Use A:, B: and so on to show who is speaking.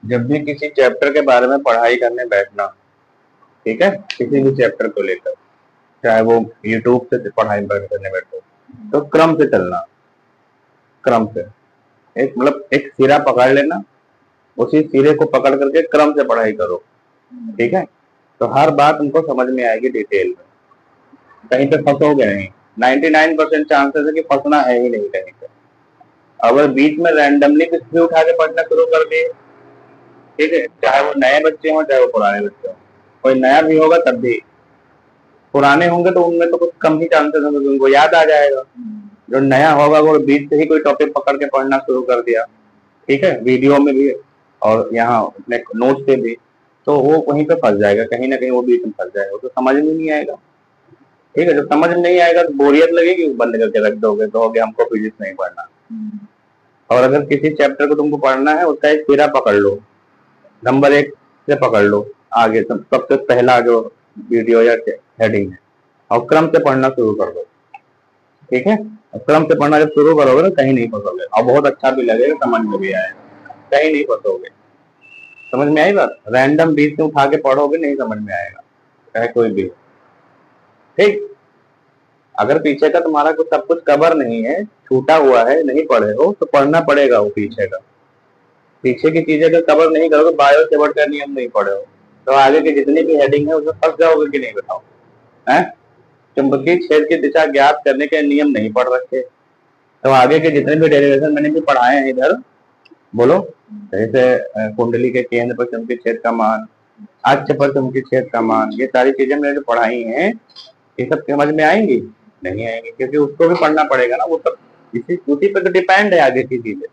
A: जब भी किसी चैप्टर के बारे में पढ़ाई करने बैठना, ठीक है, किसी भी चैप्टर को लेकर, चाहे वो यूट्यूब से पढ़ाई करने बैठो, तो क्रम से चलना, क्रम से, एक मतलब एक सिरा पकड़ लेना, उसी सिरे को पकड़ करके क्रम से पढ़ाई करो, ठीक है। तो हर बात उनको समझ में आएगी डिटेल में, कहीं पे फंसोगे नहीं। 99% चांसेस है कि फंसना है ही नहीं कहीं पे। अगर बीच में रैंडमली कुछ भी उठा के पढ़ना शुरू कर दिए, ठीक है, चाहे वो नए बच्चे हों चाहे वो पुराने बच्चे हों, कोई नया भी होगा तब भी, पुराने होंगे तो उनमें तो कुछ कम ही चांसेस होंगे, उनको याद आ जाएगा। जो नया होगा वो बीच से ही कोई टॉपिक पकड़ के पढ़ना शुरू कर दिया, ठीक है, वीडियो में भी और यहाँ अपने नोट से भी, तो वो वहीं पे फंस जाएगा, कहीं ना कहीं वो बीच में फंस जाएगा, तो समझ में नहीं आएगा। ठीक है, जब समझ में नहीं आएगा तो बोरियत लगेगी, बंद करके रख दोगे, कहोगे हमको फिजिक्स नहीं पढ़ना। और अगर किसी चैप्टर को तुमको पढ़ना है, उसका एक सिरा पकड़ लो, नंबर 1 से पकड़ लो, आगे सबसे पहला जो वीडियो या हेडिंग है, और क्रम से पढ़ना शुरू कर दो, ठीक है। और क्रम से पढ़ना जब शुरू करोगे ना, कहीं नहीं फंसोगे, और बहुत अच्छा भी लगेगा, समझ में भी आएगा, कहीं नहीं फंसोगे। समझ में आई बात? रैंडम बीच में उठा के पढ़ोगे नहीं समझ में आएगा, चाहे कोई भी, ठीक। अगर पीछे का तुम्हारा कुछ सब कुछ कवर नहीं है, छूटा हुआ है, नहीं पढ़े हो, तो पढ़ना पड़ेगा वो पीछे का। पीछे की चीजें अगर कवर नहीं करोगे, बायो सेवर्ट का नियम नहीं पढ़े हो, तो आगे की जितनी भी हेडिंग है उसमें फंस जाओगे कि नहीं, बताओ। है, चुंबकीय क्षेत्र की दिशा ज्ञात करने के नियम नहीं पढ़ रखे, तो आगे के जितने भी डेरिवेशन मैंने भी पढ़ाए हैं इधर, बोलो, जैसे कुंडली के केंद्र पर चुंबकीय क्षेत्र का मान, अक्ष पर चुंबकीय क्षेत्र का मान, ये सारी चीजें मैंने जो पढ़ाई हैं, ये सब समझ में आएंगी? नहीं आएंगी, क्योंकि उसको भी पढ़ना पड़ेगा ना, वो सब इसी उसी पर तो डिपेंड है आगे की चीजें।